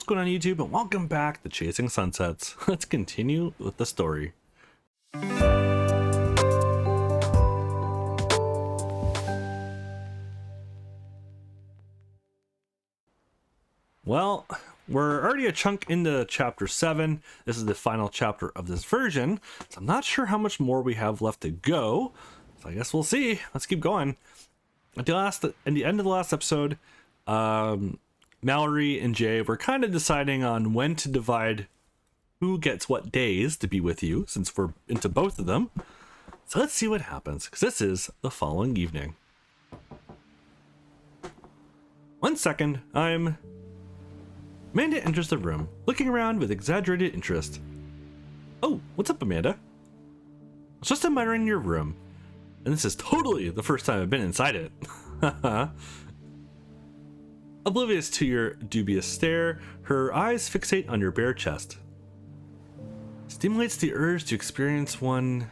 going on YouTube, and welcome back to Chasing Sunsets. Let's continue with the story. Well, we're already a chunk into chapter 7. This is the final chapter of this version, so I'm not sure how much more we have left to go. So I guess we'll see. Let's keep going. At the end of the last episode, Mallory and Jay were kind of deciding on when to divide who gets what days to be with you, since we're into both of them. So let's see what happens, because this is the following evening. 1 second, Amanda enters the room, looking around with exaggerated interest. Oh, what's up, Amanda? I was just admiring your room, and this is totally the first time I've been inside it. Oblivious to your dubious stare, her eyes fixate on your bare chest. Stimulates the urge to experience one.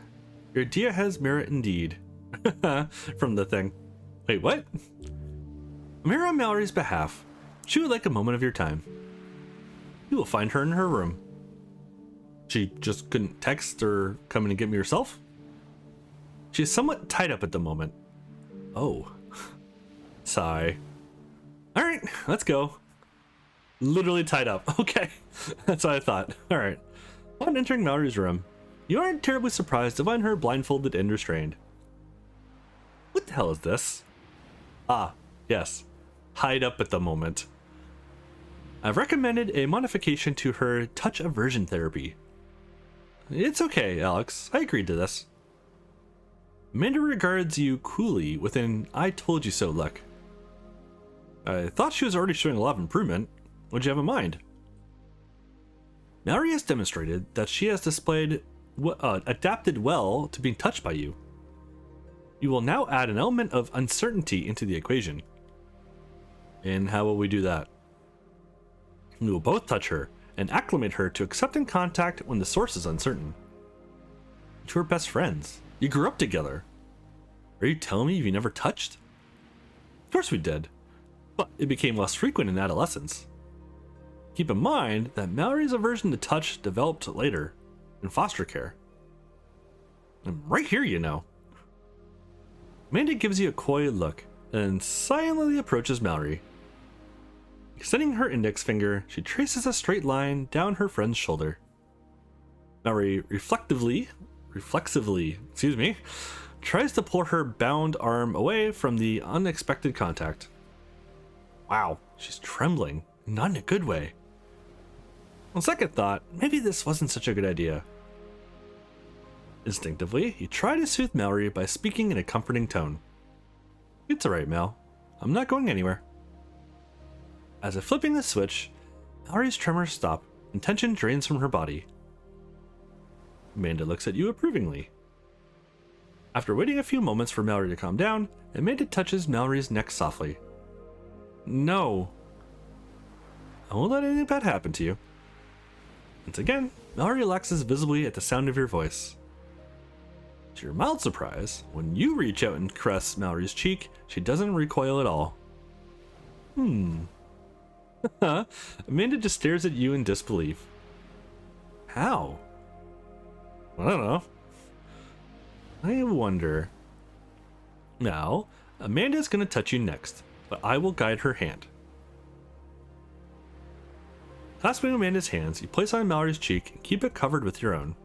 Your idea has merit indeed. From the thing. Wait, what? I'm here on Mallory's behalf. She would like a moment of your time. You will find her in her room. She just couldn't text or come in and get me herself? She is somewhat tied up at the moment. Oh. Sigh. Alright, let's go. Literally tied up. Okay, that's what I thought. Alright. Upon entering Mallory's room, you aren't terribly surprised to find her blindfolded and restrained. What the hell is this? Ah, yes. Tied up at the moment. I've recommended a modification to her touch aversion therapy. It's okay, Alex. I agreed to this. Amanda regards you coolly with an I told you so look. I thought she was already showing a lot of improvement. What'd you have in mind? Mallory has demonstrated that she has adapted well to being touched by you. You will now add an element of uncertainty into the equation. And how will we do that? We will both touch her and acclimate her to accepting contact when the source is uncertain. You two are best friends. You grew up together. Are you telling me you never touched? Of course we did. But it became less frequent in adolescence. Keep in mind that Mallory's aversion to touch developed later, in foster care. I'm right here, you know. Amanda gives you a coy look, and silently approaches Mallory. Extending her index finger, she traces a straight line down her friend's shoulder. Mallory reflexively, tries to pull her bound arm away from the unexpected contact. Wow, she's trembling, not in a good way. On second thought, maybe this wasn't such a good idea. Instinctively, you try to soothe Mallory by speaking in a comforting tone. It's alright, Mal. I'm not going anywhere. As if flipping the switch, Mallory's tremors stop and tension drains from her body. Amanda looks at you approvingly. After waiting a few moments for Mallory to calm down, Amanda touches Mallory's neck softly. No. I won't let anything bad happen to you. Once again, Mallory relaxes visibly at the sound of your voice. To your mild surprise, when you reach out and caress Mallory's cheek, she doesn't recoil at all. Amanda just stares at you in disbelief. How? I don't know. I wonder. Now, Amanda's gonna touch you next, but I will guide her hand. Clasping Amanda's hands, you place on Mallory's cheek and keep it covered with your own.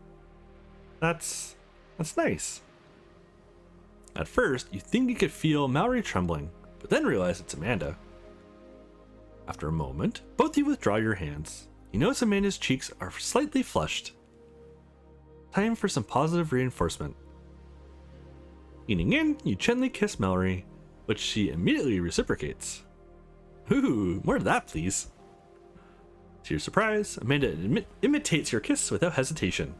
That's nice. At first, you think you could feel Mallory trembling, but then realize it's Amanda. After a moment, both of you withdraw your hands. You notice Amanda's cheeks are slightly flushed. Time for some positive reinforcement. Leaning in, you gently kiss Mallory, which she immediately reciprocates. Ooh, more of that, please. To your surprise, Amanda imitates your kiss without hesitation.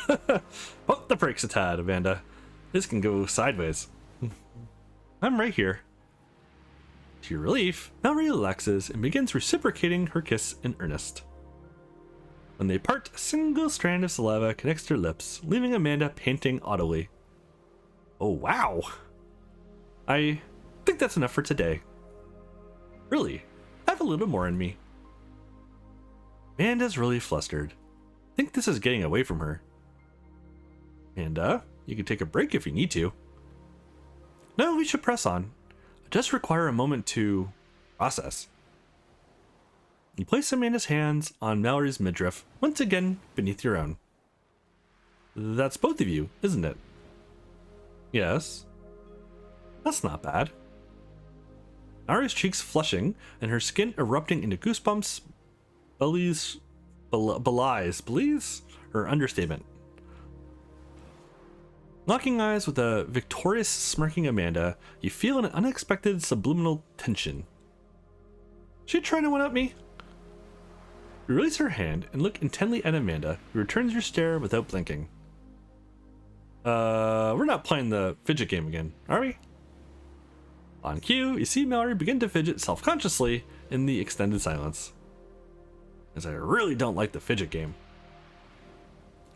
Pump the brakes a tad, Amanda. This can go sideways. I'm right here. To your relief, Mallory relaxes and begins reciprocating her kiss in earnest. When they part, a single strand of saliva connects their lips, leaving Amanda panting audibly. Oh wow! I think that's enough for today. Really, have a little more in me. Amanda's really flustered. I think this is getting away from her. Amanda, you can take a break if you need to. No, we should press on. I just require a moment to process. You place Amanda's hands on Mallory's midriff, once again beneath your own. That's both of you, isn't it? Yes. That's not bad. Mallory's cheeks flushing and her skin erupting into goosebumps belies her understatement. Locking eyes with a victorious smirking Amanda, you feel an unexpected subliminal tension. She trying to one-up me? You release her hand and look intently at Amanda, who returns your stare without blinking. We're not playing the fidget game again, are we? On cue, you see Mallory begin to fidget self-consciously in the extended silence. As I really don't like the fidget game.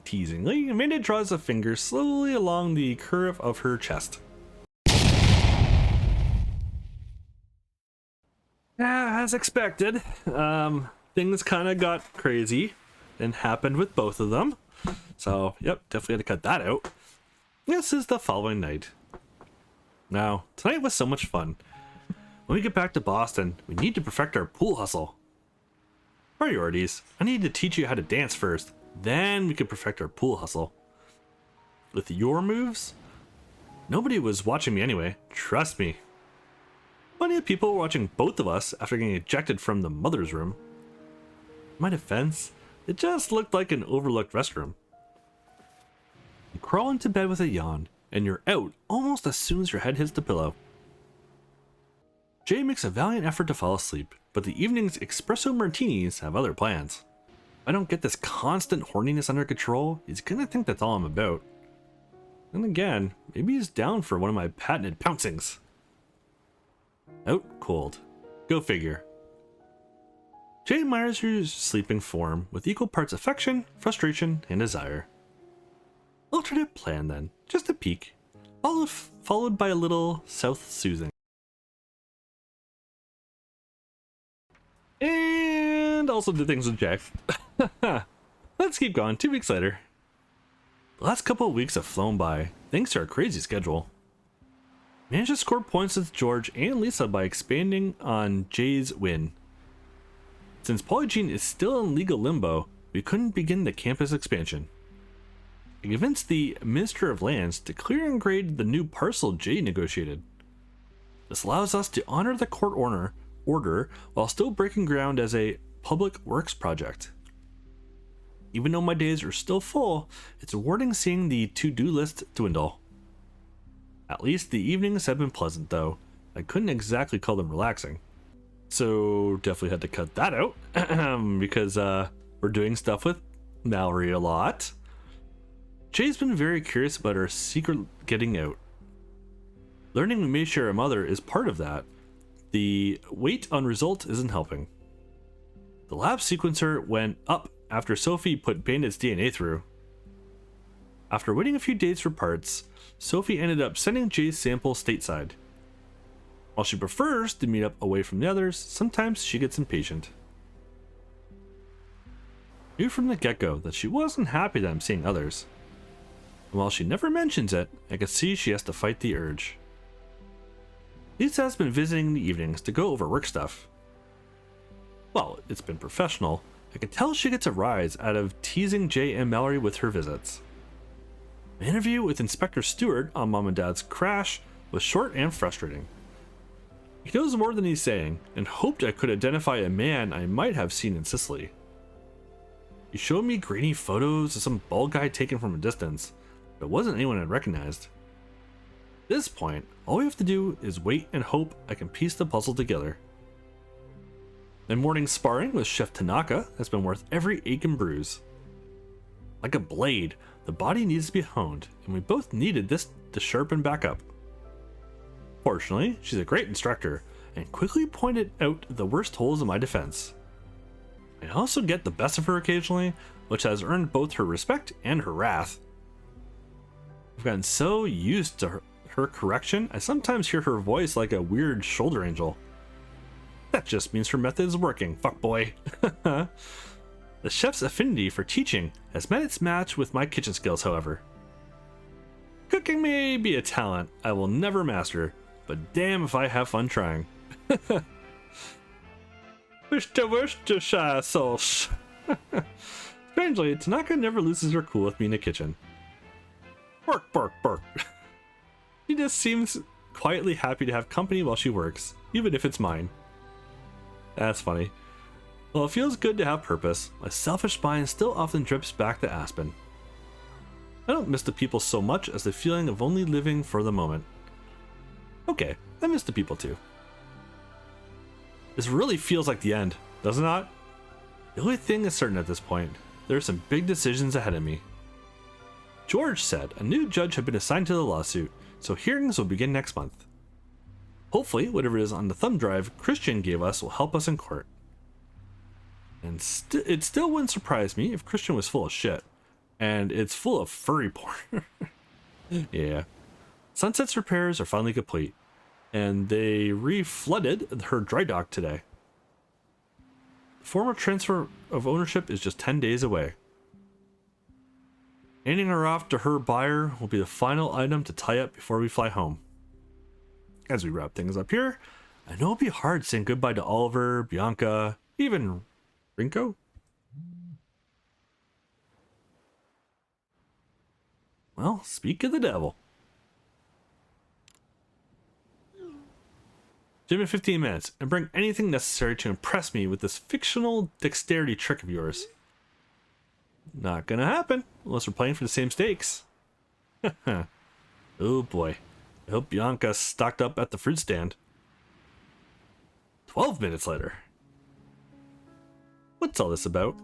Teasingly, Amanda draws a finger slowly along the curve of her chest. As expected, things kind of got crazy and happened with both of them. So, yep, definitely had to cut that out. This is the following night. Now, tonight was so much fun. When we get back to Boston, we need to perfect our pool hustle. Priorities. I need to teach you how to dance first, then we can perfect our pool hustle. With your moves? Nobody was watching me anyway, trust me. Plenty of people were watching both of us after getting ejected from the mother's room. In my defense, it just looked like an overlooked restroom. You crawl into bed with a yawn, and you're out almost as soon as your head hits the pillow. Jay makes a valiant effort to fall asleep, but the evening's espresso martinis have other plans. If I don't get this constant horniness under control, he's gonna think that's all I'm about. And again, maybe he's down for one of my patented pouncings. Out cold. Go figure. Jay admires your sleeping form with equal parts affection, frustration, and desire. Alternate plan then, just a peek, followed by a little self-soothing. And also did things with Jack. Let's keep going. 2 weeks later. The last couple of weeks have flown by, thanks to our crazy schedule. Managed to score points with George and Lisa by expanding on Jay's win. Since Polygene is still in legal limbo, we couldn't begin the campus expansion. I convinced the Minister of Lands to clear and grade the new parcel Jay negotiated. This allows us to honor the court order while still breaking ground as a public works project. Even though my days are still full, it's rewarding seeing the to-do list dwindle. At least the evenings have been pleasant though. I couldn't exactly call them relaxing. So definitely had to cut that out because we're doing stuff with Mallory a lot. Jay's been very curious about our secret getting out. Learning we may share a mother is part of that. The wait on result isn't helping. The lab sequencer went up after Sophie put Bandit's DNA through. After waiting a few days for parts, Sophie ended up sending Jay's sample stateside. While she prefers to meet up away from the others, sometimes she gets impatient. I knew from the get-go that she wasn't happy that I'm seeing others. And while she never mentions it, I could see she has to fight the urge. Lisa has been visiting in the evenings to go over work stuff. Well, it's been professional. I can tell she gets a rise out of teasing Jay and Mallory with her visits. My interview with Inspector Stewart on Mom and Dad's crash was short and frustrating. He knows more than he's saying, and hoped I could identify a man I might have seen in Sicily. He showed me grainy photos of some bald guy taken from a distance, but it wasn't anyone I'd recognized. At this point, all we have to do is wait and hope I can piece the puzzle together. My morning sparring with Chef Tanaka has been worth every ache and bruise. Like a blade, the body needs to be honed, and we both needed this to sharpen back up. Fortunately, she's a great instructor, and quickly pointed out the worst holes in my defense. I also get the best of her occasionally, which has earned both her respect and her wrath. I've gotten so used to her correction, I sometimes hear her voice like a weird shoulder angel. That just means her method is working, fuckboy. The chef's affinity for teaching has met its match with my kitchen skills, however. Cooking may be a talent I will never master, but damn if I have fun trying. Worcestershire sauce. Strangely, Tanaka never loses her cool with me in the kitchen. Bark, bark, bark. She just seems quietly happy to have company while she works, even if it's mine. That's funny. While it feels good to have purpose, my selfish mind still often drips back to Aspen. I don't miss the people so much as the feeling of only living for the moment. Okay, I miss the people too. This really feels like the end, does it not? The only thing is certain at this point. There are some big decisions ahead of me. George said a new judge had been assigned to the lawsuit, so hearings will begin next month. Hopefully, whatever it is on the thumb drive Christian gave us will help us in court. And it still wouldn't surprise me if Christian was full of shit. And it's full of furry porn. Yeah. Sunset's repairs are finally complete, and they reflooded her dry dock today. The formal transfer of ownership is just 10 days away. Handing her off to her buyer will be the final item to tie up before we fly home. As we wrap things up here, I know it'll be hard saying goodbye to Oliver, Bianca, even Rinko. Well, speak of the devil. Give me 15 minutes and bring anything necessary to impress me with this fictional dexterity trick of yours. Not gonna happen unless we're playing for the same stakes. Oh boy. I hope Bianca's stocked up at the fruit stand. 12 minutes later. What's all this about?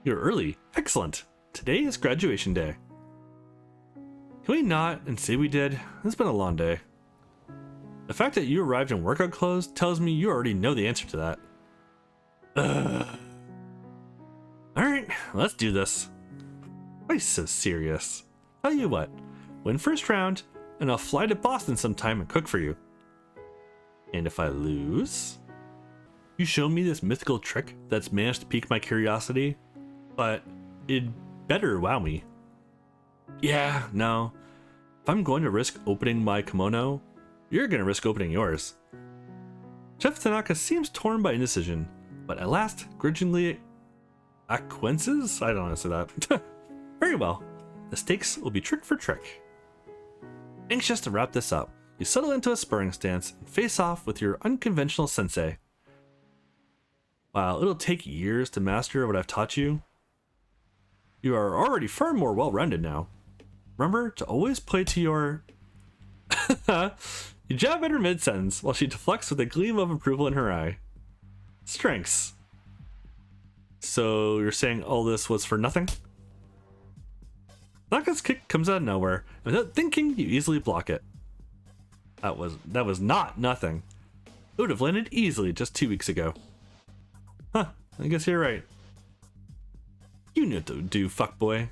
You're early. Excellent. Today is graduation day. Can we not and say we did? It's been a long day. The fact that you arrived in workout clothes tells me you already know the answer to that. Alright, let's do this. Why so serious? Tell you what, win first round, and I'll fly to Boston sometime and cook for you. And if I lose? You show me this mythical trick that's managed to pique my curiosity, but it better wow me. Yeah, no. If I'm going to risk opening my kimono, you're going to risk opening yours. Chef Tanaka seems torn by indecision, but at last, grudgingly acquiesces? I don't know how to say that. Very well. The stakes will be trick for trick. Anxious to wrap this up, you settle into a sparring stance and face off with your unconventional sensei. While it'll take years to master what I've taught you, you are already far more well-rounded now. Remember to always play to your... You jab at her mid-sentence while she deflects with a gleam of approval in her eye. Strengths. So you're saying all this was for nothing? Tanaka's kick comes out of nowhere, and without thinking, you easily block it. That was not nothing. It would have landed easily just 2 weeks ago. Huh, I guess you're right. You know what to do, fuckboy.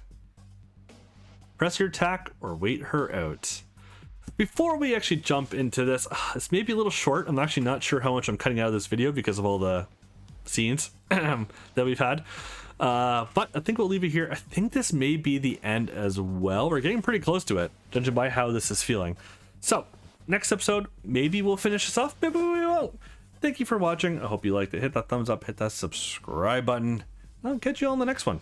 Press your attack or wait her out. Before we actually jump into this, this may be a little short. I'm actually not sure how much I'm cutting out of this video because of all the scenes that we've had. But I think we'll leave it here. I think this may be the end as well. We're getting pretty close to it, judging by how this is feeling. So, next episode, maybe we'll finish this off. Maybe we won't. Thank you for watching. I hope you liked it. Hit that thumbs up, hit that subscribe button. I'll catch you all in the next one.